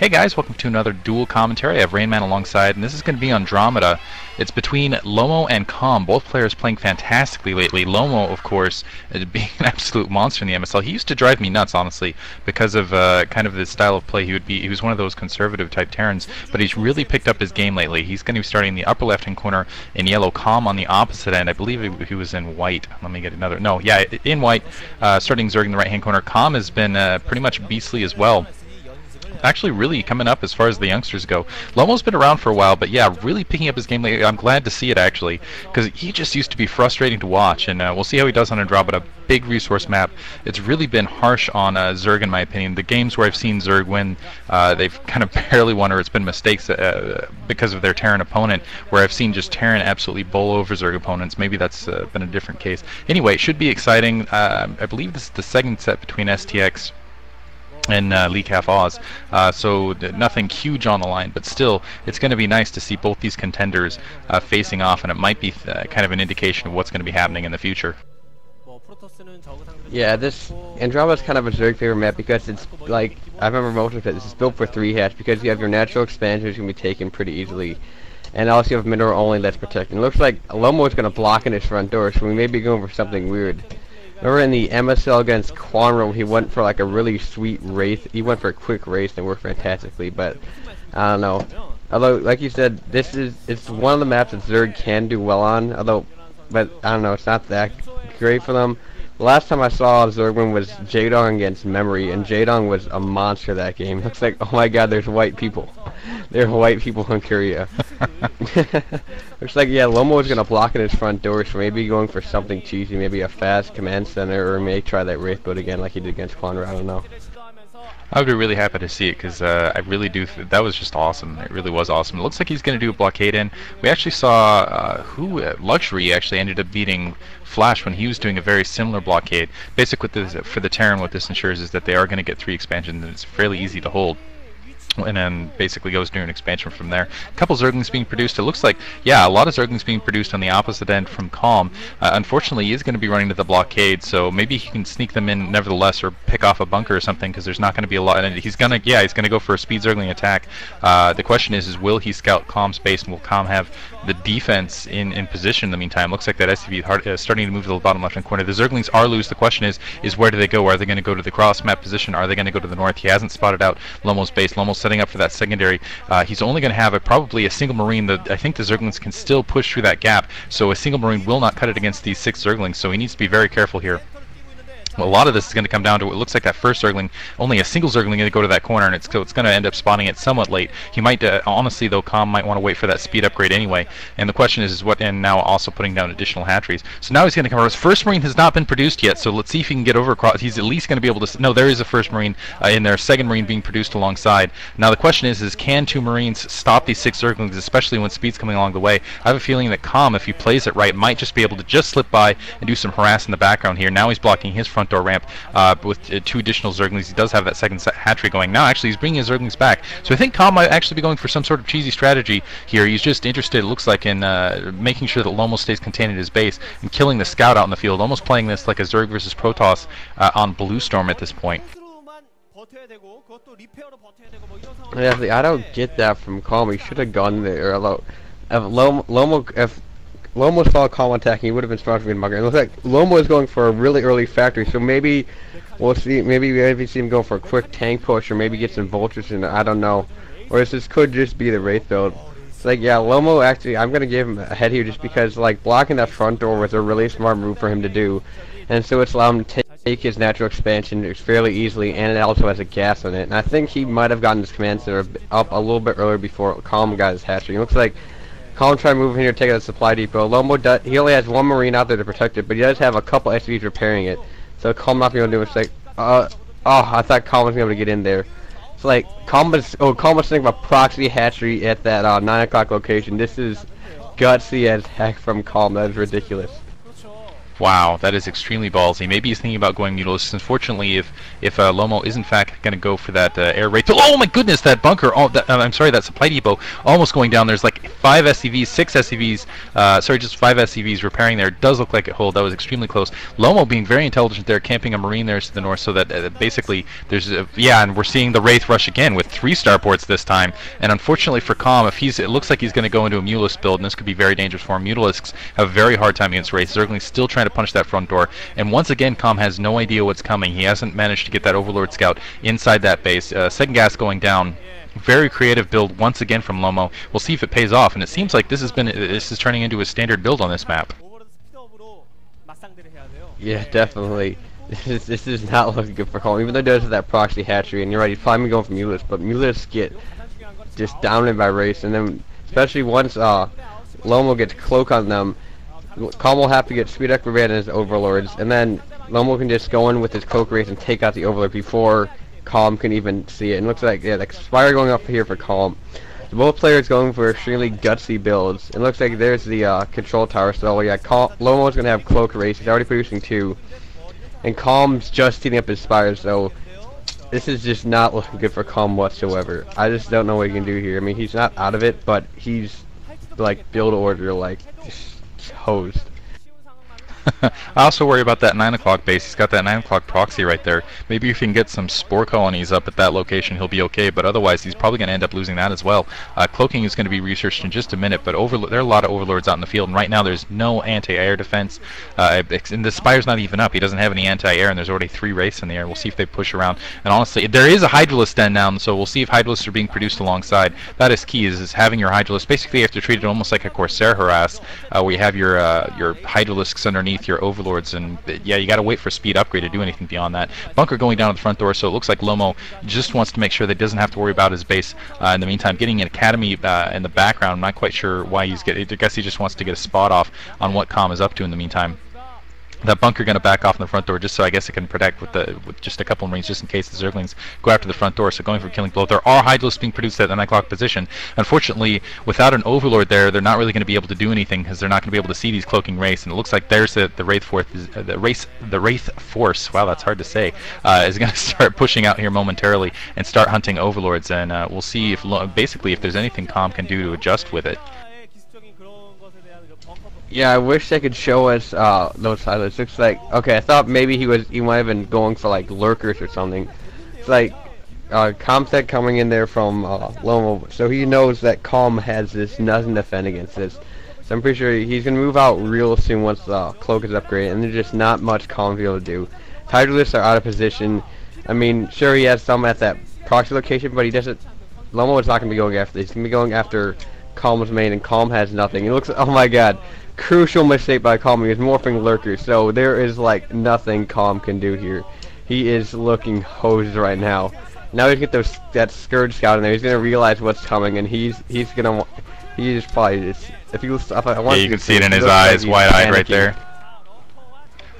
Hey guys, welcome to another dual commentary. I have Rainman alongside, and this is going to be Andromeda. It's between Lomo and Calm, both players playing fantastically lately. Lomo, of course, being an absolute monster in the MSL. He used to drive me nuts, honestly, because of kind of the style of play. He was one of those conservative type Terrans, but he's really picked up his game lately. He's going to be starting in the upper left-hand corner in yellow, Calm on the opposite end. I believe he was in white. Let me get another. No, yeah, in white, starting zerg in the right-hand corner. Calm has been pretty much beastly as well. Actually really coming up as far as the youngsters go. Lomo's been around for a while, but yeah, really picking up his game lately. I'm glad to see it, actually, because he just used to be frustrating to watch, and we'll see how he does on Andromeda. Big resource map. It's really been harsh on Zerg, in my opinion. The games where I've seen Zerg win, they've kind of barely won, or it's been mistakes because of their Terran opponent, where I've seen just Terran absolutely bowl over Zerg opponents. Maybe that's been a different case. Anyway, it should be exciting. I believe this is the second set between STX and Lecaf Oz, so nothing huge on the line, but still it's going to be nice to see both these contenders facing off, and it might be kind of an indication of what's going to be happening in the future. Yeah, this Andromeda's kind of a Zerg favorite map because it's like, I remember most of it, this is built for 3 hatch because you have your natural expansion which can be taken pretty easily, and also you have mineral only that's protected. It looks like Lomo is going to block in his front door, so we may be going for something weird. Remember in the MSL against Quanro, he went for like a really sweet Wraith. He went for a quick Wraith and worked fantastically, but I don't know. Although, like you said, it's one of the maps that Zerg can do well on. But I don't know, it's not that great for them. The last time I saw Zerg win was Jaedong against Memory, and Jaedong was a monster that game. Looks like, oh my god, there's white people. There are white people in Korea. Looks like, yeah, Lomo is going to block in his front door, so maybe going for something cheesy, maybe a fast command center, or may try that Wraith build again like he did against Quanra, I don't know. I would be really happy to see it, because I really do. That was just awesome. It really was awesome. It looks like he's going to do a blockade in. We actually saw Luxury actually ended up beating Flash when he was doing a very similar blockade. Basically, for the Terran, what this ensures is that they are going to get 3 expansions, and it's fairly easy to hold. And then basically goes through an expansion from there. A couple Zerglings being produced. It looks like, yeah, a lot of Zerglings being produced on the opposite end from Calm. Unfortunately, he is going to be running to the blockade, so maybe he can sneak them in nevertheless, or pick off a bunker or something, because there's not going to be a lot. And he's going to go for a speed Zergling attack. The question is will he scout Calm's base, and will Calm have the defense in position in the meantime? Looks like that SCV is starting to move to the bottom left-hand corner. The Zerglings are loose. The question is where do they go? Are they going to go to the cross map position? Are they going to go to the north? He hasn't spotted out Lomo's base. Lomo's setting up for that secondary. He's only going to have probably a single Marine. I think the Zerglings can still push through that gap, so a single Marine will not cut it against these 6 Zerglings, so he needs to be very careful here. Well, a lot of this is going to come down to it looks like that first Zergling, only a single Zergling going to go to that corner, and it's going to end up spawning it somewhat late. He might, honestly though, Calm might want to wait for that speed upgrade anyway. And the question is what, and now also putting down additional hatcheries. So now he's going to come over. His first Marine has not been produced yet, so let's see if he can get over across. He's at least going to be able to, no, there is a first Marine in there, second Marine being produced alongside. Now the question is can 2 Marines stop these 6 Zerglings, especially when speed's coming along the way? I have a feeling that Calm, if he plays it right, might just be able to just slip by and do some harass in the background here. Now he's blocking his front door ramp. With 2 additional Zerglings. He does have that second hatchery going. Now actually he's bringing his Zerglings back. So I think Calm might actually be going for some sort of cheesy strategy here. He's just interested, it looks like, in making sure that Lomo stays contained in his base and killing the scout out in the field. Almost playing this like a Zerg versus Protoss on Blue Storm at this point. Yeah, I don't get that from Calm. He should have gone there. Although, if Lomo saw Calm attacking, he would have been smart for me to mark it. It looks like Lomo is going for a really early factory, so maybe we'll see. Maybe see him go for a quick tank push, or maybe get some vultures in. I don't know. Or this could just be the Wraith build. It's like, yeah, Lomo actually, I'm gonna give him a head here just because like blocking that front door was a really smart move for him to do, and so it's allowed him to take his natural expansion fairly easily, and it also has a gas on it. And I think he might have gotten his command center up a little bit earlier before Calm got his hatchery. It looks like Calm trying to move in here, take out the supply depot. Lomo he only has 1 Marine out there to protect it, but he does have a couple SCVs repairing it. So Calm not being able to do it. It's like, oh, I thought Calm was able to get in there. It's like Calm was thinking of a proxy hatchery at that 9 o'clock location. This is gutsy as heck from Calm. That is ridiculous. Wow, that is extremely ballsy. Maybe he's thinking about going Mutalisks. Unfortunately, if Lomo is in fact going to go for that air raid, oh my goodness, that bunker! Oh, I'm sorry, that supply depot almost going down. There's like 5 SCVs, 6 SCVs. Sorry, just 5 SCVs repairing there. It does look like it hold. That was extremely close. Lomo being very intelligent there, camping a marine there to the north, so that basically there's yeah, and we're seeing the Wraith rush again with 3 starports this time. And unfortunately for Calm, if it looks like he's going to go into a Mutalisk build, and this could be very dangerous for him. Mutalisks have a very hard time against Wraiths. Zergling's still trying to punch that front door, and once again Calm has no idea what's coming. He hasn't managed to get that Overlord Scout inside that base. Second gas going down. Very creative build once again from Lomo. We'll see if it pays off, and it seems like this is turning into a standard build on this map. Yeah, definitely. This is not looking good for Calm, even though it does that proxy hatchery, and you're right, he's probably going for Mutalisks, but Mutalisks get just dominated by Wraiths, and then especially once Lomo gets Cloak on them, Calm will have to get Speed Up Red and his Overlords, and then Lomo can just go in with his Cloak Wraith and take out the Overlord before Calm can even see it. And it looks like, yeah, like Spire going up here for Calm. So both players going for extremely gutsy builds. It looks like there's the control tower, so yeah, Lomo's going to have Cloak Wraith. He's already producing 2. And Calm's just heating up his Spire, so this is just not looking good for Calm whatsoever. I just don't know what he can do here. I mean, he's not out of it, but he's like build order, like just hosed. I also worry about that 9 o'clock base. He's got that 9 o'clock proxy right there. Maybe if he can get some spore colonies up at that location, he'll be okay, but otherwise he's probably going to end up losing that as well. Cloaking is going to be researched in just a minute, but there are a lot of Overlords out in the field, and right now there's no anti-air defense, and the Spire's not even up. He doesn't have any anti-air, and there's already 3 Wraiths in the air. We'll see if they push around, and honestly, there is a Hydralisk den now, so we'll see if Hydralisks are being produced alongside. That is key, is having your Hydralisk. Basically, you have to treat it almost like a Corsair harass, where you have your Hydralisks underneath your Overlords, and yeah, you got to wait for speed upgrade to do anything beyond that. Bunker going down to the front door, so it looks like Lomo just wants to make sure that he doesn't have to worry about his base. In the meantime, getting an academy in the background. I'm not quite sure why he's getting. I guess he just wants to get a spot off on what Calm is up to in the meantime. That bunker going to back off in the front door, just so I guess it can protect with just a couple of Marines, just in case the Zerglings go after the front door. So going for killing blow. There are Hydralisks being produced at the 9 o'clock position. Unfortunately, without an Overlord there, they're not really going to be able to do anything, because they're not going to be able to see these cloaking Wraiths. And it looks like there's the Wraith Force. The Wraith Force. Wow, that's hard to say. Is going to start pushing out here momentarily and start hunting Overlords. And we'll see if basically if there's anything Calm can do to adjust with it. Yeah, I wish they could show us those highlights. Looks like, okay, I thought maybe he might have been going for like lurkers or something. It's like Comset coming in there from Lomo, so he knows that Calm has this nothing to defend against this. So I'm pretty sure he's gonna move out real soon once the cloak is upgraded, and there's just not much Calm to be able to do. Hydralisks are out of position. I mean, sure, he has some at that proxy location, but he doesn't. Lomo is not gonna be going after this. He's gonna be going after Calm's main, and Calm has nothing. It looks, oh my god. Crucial mistake by Calm. He is morphing lurkers, so there is like nothing Calm can do here. He is looking hosed right now. Now he's get that Scourge Scout in there. He's gonna realize what's coming, and he's probably just, if you yeah, you can see it in his eyes, wide-eyed right there.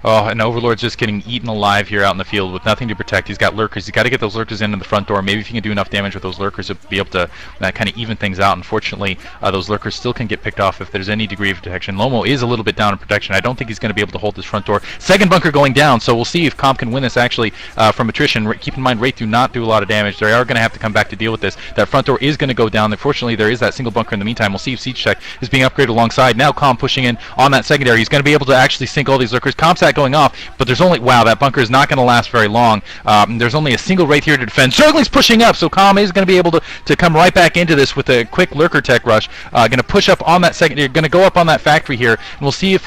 Oh, and Overlord's just getting eaten alive here out in the field with nothing to protect. He's got lurkers. He's got to get those lurkers into the front door. Maybe if you can do enough damage with those lurkers to be able to kind of even things out. Unfortunately, those lurkers still can get picked off if there's any degree of detection. Lomo is a little bit down in protection. I don't think he's going to be able to hold this front door. Second bunker going down, so we'll see if Calm can win this actually from attrition. Keep in mind, Wraith do not do a lot of damage. They are going to have to come back to deal with this. That front door is going to go down. Unfortunately, there is that single bunker in the meantime. We'll see if Siege Tech is being upgraded alongside. Now Calm pushing in on that secondary. He's going to be able to actually sink all these lurkers. Comsat going off, but there's only, wow, that bunker is not going to last very long. There's only a single Wraith here to defend. Zergling's pushing up, so Calm is going to be able to come right back into this with a quick lurker tech rush. Going to push up on that secondary, going to go up on that factory here, and we'll see if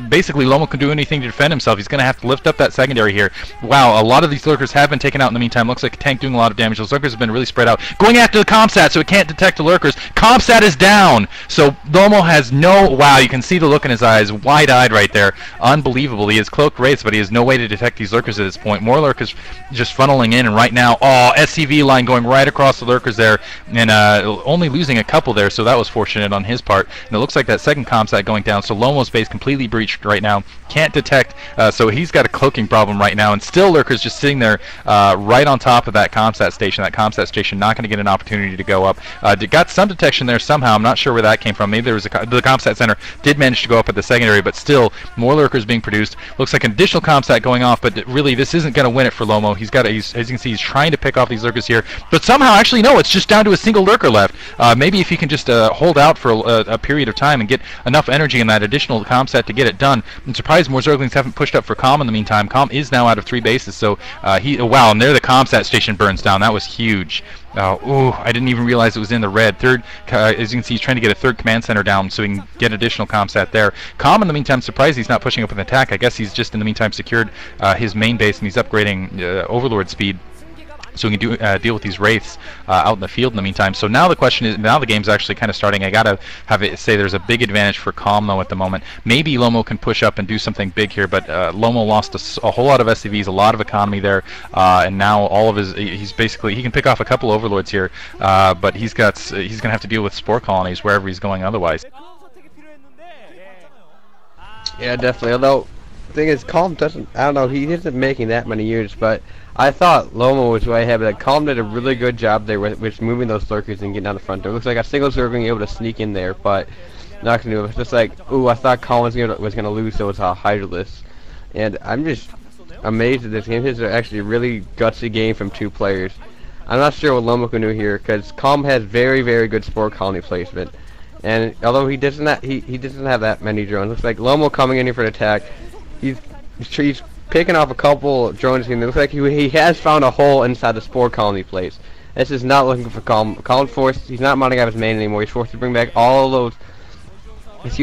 basically Lomo can do anything to defend himself. He's going to have to lift up that secondary here. Wow, a lot of these lurkers have been taken out in the meantime. Looks like a tank doing a lot of damage. Those lurkers have been really spread out. Going after the Comsat, so it can't detect the lurkers. Comsat is down, so Lomo has no, wow, you can see the look in his eyes, wide-eyed right there. Unbelievable. unbelievable. He has cloaked wraiths, but he has no way to detect these lurkers at this point. More lurkers just funneling in, and right now, oh, SCV line going right across the lurkers there, and only losing a couple there, so that was fortunate on his part. And it looks like that second comsat going down, so Lomo's base completely breached right now. Can't detect, so he's got a cloaking problem right now, and still lurkers just sitting there right on top of that comsat station. That comsat station not going to get an opportunity to go up. Got some detection there somehow. I'm not sure where that came from. Maybe there was the comsat center did manage to go up at the secondary, but still more lurkers being produced. Looks like an additional comsat going off, but really this isn't going to win it for Lomo. As you can see, he's trying to pick off these lurkers here, but somehow, actually no, it's just down to a single lurker left. Maybe if he can just hold out for a period of time and get enough energy in that additional comsat to get it done. I'm surprised more zerglings haven't pushed up for Calm in the meantime. Calm is now out of 3 bases, so wow, and there the comsat station burns down. That was huge. Ooh, I didn't even realize it was in the red. Third, as you can see, he's trying to get a third command center down so he can get additional comsat there. Calm, in the meantime, surprised he's not pushing up with an attack. I guess he's just, in the meantime, secured his main base, and he's upgrading Overlord speed so we can deal with these wraiths out in the field in the meantime. So now the question is, now the game's actually kind of starting. I gotta have it say there's a big advantage for Calm though at the moment. Maybe Lomo can push up and do something big here, but Lomo lost a whole lot of SCVs, a lot of economy there, and now all of he's basically, he can pick off a couple overlords here, but he's gonna have to deal with spore colonies wherever he's going otherwise. Yeah, definitely. Although the thing is, Calm doesn't, I don't know, he isn't making that many units, but I thought Lomo was way ahead, but Calm did a really good job there with moving those lurkers and getting down the front door. Looks like a single zerg being able to sneak in there, but not gonna do it. It's just like, ooh, I thought Calm was gonna lose those Hydralisks. And I'm just amazed at this game. This is actually a really gutsy game from 2 players. I'm not sure what Lomo can do here, because Calm has very, very good spore colony placement. And although he doesn't have that many drones, looks like Lomo coming in here for an attack. He's picking off a couple drones here, and it looks like he has found a hole inside the spore colony place. This is not looking for Calm. Calm's forced, he's not mounting out his main anymore. He's forced to bring back all those, forced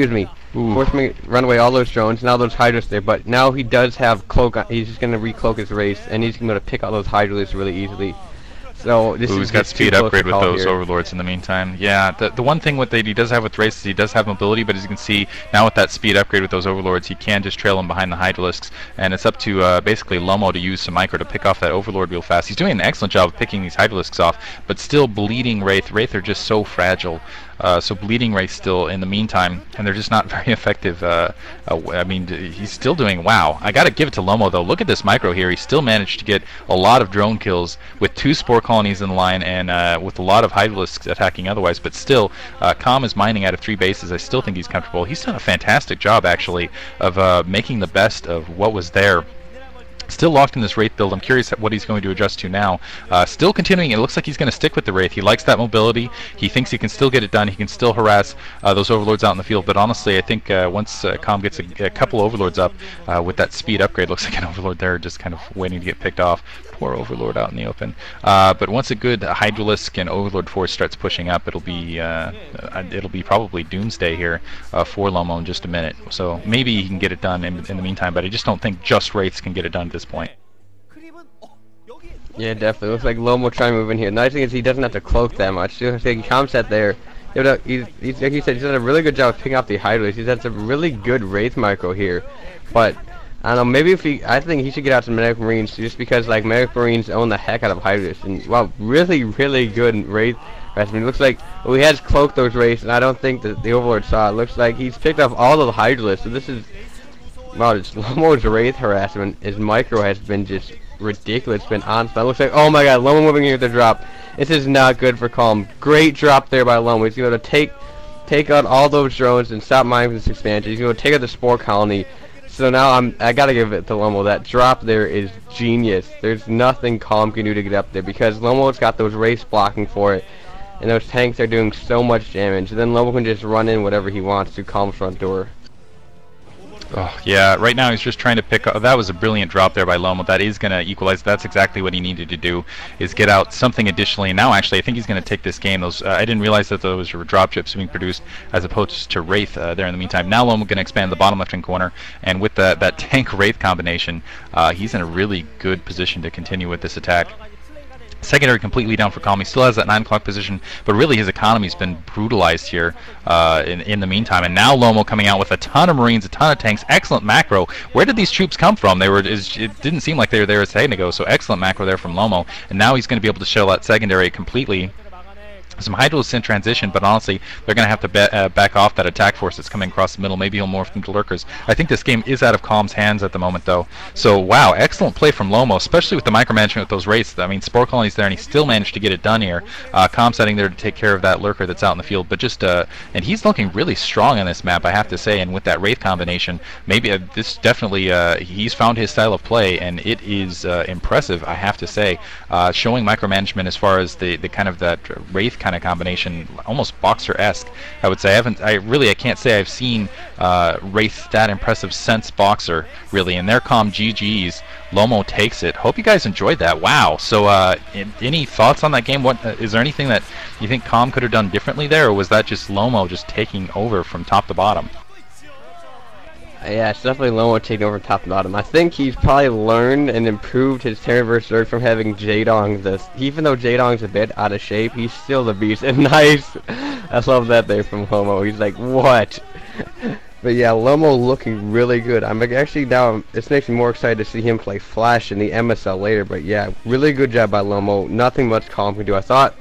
to run away all those drones, now those Hydralisks there, but now he does have cloak on. He's just going to recloak his race, and he's going to pick out those Hydralisks really easily. So this He's got speed upgrade with those overlords in the meantime. Yeah, the one thing he does have with race is he does have mobility, but as you can see now with that speed upgrade with those overlords, he can just trail them behind the Hydralisks, and it's up to basically Lomo to use some micro to pick off that overlord real fast. He's doing an excellent job of picking these Hydralisks off, but still bleeding wraith. Wraith are just so fragile. So bleeding wraith still in the meantime, and they're just not very effective. I mean, he's still doing, wow. I gotta give it to Lomo though. Look at this micro here. He still managed to get a lot of drone kills with 2 spore colonies in the line, and with a lot of Hydralisks attacking otherwise. But still, Calm is mining out of 3 bases. I still think he's comfortable. He's done a fantastic job actually of making the best of what was there. Still locked in this Wraith build. I'm curious what he's going to adjust to now. Still continuing. It looks like he's going to stick with the Wraith. He likes that mobility. He thinks he can still get it done. He can still harass those overlords out in the field. But honestly, I think once Calm gets a couple overlords up with that speed upgrade, looks like an overlord there just kind of waiting to get picked off. Poor overlord out in the open. But once a good Hydralisk and overlord force starts pushing up, it'll be probably doomsday here for Lomo in just a minute. So maybe he can get it done in the meantime. But I just don't think just Wraiths can get it done at this point. Yeah, definitely. Looks like Lomo trying to move in here. The nice thing is he doesn't have to cloak that much. He's taking comsat there. Like he said, he's done a really good job of picking off the Hydralisks. He's had some really good Wraith micro here. But I don't know, maybe I think he should get out some Medic Marines just because like Medic Marines own the heck out of Hydralisks. And wow, really, really good Wraith. I mean, it looks like he has cloaked those Wraiths, and I don't think that the Overlord saw it. Looks like he's picked off all of the Hydralisks. So this is, wow, it's Lomo's Wraith harassment. His micro has been just ridiculous. It's been on. So it looks like, oh my god, Lomo moving here with the drop. This is not good for Calm. Great drop there by Lomo. He's going to take out all those drones and stop mining this expansion. He's going to take out the spore colony. So now I gotta give it to Lomo. That drop there is genius. There's nothing Calm can do to get up there because Lomo's got those Wraiths blocking for it, and those tanks are doing so much damage. And then Lomo can just run in whatever he wants to Calm's front door. Oh, yeah, right now he's just trying to pick up. That was a brilliant drop there by Lomo. That is going to equalize. That's exactly what he needed to do, is get out something additionally. And now, actually, I think he's going to take this game. Those I didn't realize that those were drop ships being produced as opposed to Wraith there in the meantime. Now Lomo going to expand the bottom left-hand corner, and with that tank-Wraith combination, he's in a really good position to continue with this attack. Secondary completely down for Calm. He still has that 9 o'clock position, but really his economy's been brutalized here in the meantime. And now Lomo coming out with a ton of Marines, a ton of tanks, excellent macro. Where did these troops come from? It didn't seem like they were there a second ago, so excellent macro there from Lomo. And now he's going to be able to shell out secondary completely. Some hydros in transition, but honestly, they're going to have to back off that attack force that's coming across the middle. Maybe he'll morph them to lurkers. I think this game is out of Calm's hands at the moment, though. So, wow, excellent play from Lomo, especially with the micromanagement with those wraiths. I mean, Spore Colony's there, and he still managed to get it done here. Calm's heading there to take care of that lurker that's out in the field, but just, and he's looking really strong on this map, I have to say, and with that wraith combination, maybe this definitely, he's found his style of play, and it is impressive, I have to say, showing micromanagement as far as the kind of that wraith kind of combination, almost Boxer-esque, I would say. I can't say I've seen Wraith that impressive since Boxer, really. And their Calm GG's. Lomo takes it. Hope you guys enjoyed that. Wow. So, any thoughts on that game? What is there anything that you think Calm could have done differently there, or was that just Lomo just taking over from top to bottom? Yeah, it's definitely Lomo taking over top to bottom. I think he's probably learned and improved his Terran vs. Zerg from having Jaedong. Even though Jaedong's a bit out of shape, he's still the beast. And nice. I love that there from Lomo. He's like, what? But yeah, Lomo looking really good. I'm actually now, this makes me more excited to see him play Flash in the MSL later. But yeah, really good job by Lomo. Nothing much Calm can do. I thought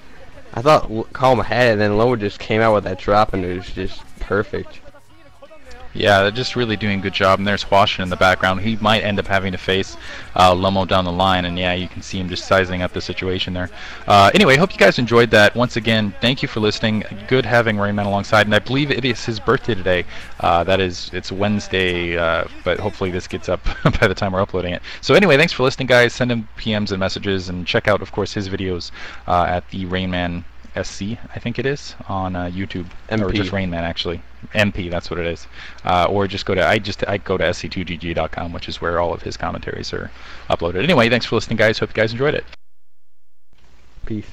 Calm had it, and then Lomo just came out with that drop, and it was just perfect. Yeah, they're just really doing a good job. And there's Washington in the background. He might end up having to face Lomo down the line. And yeah, you can see him just sizing up the situation there. Anyway, hope you guys enjoyed that. Once again, thank you for listening. Good having Rainman alongside. And I believe it is his birthday today. It's Wednesday, but hopefully this gets up by the time we're uploading it. So anyway, thanks for listening, guys. Send him PMs and messages. And check out, of course, his videos at the Rainman SC, I think it is, on YouTube. MP. Or just Rainman, actually. MP, that's what it is. Or just go to, I go to ST2GG.com, which is where all of his commentaries are uploaded. Anyway, thanks for listening, guys. Hope you guys enjoyed it. Peace.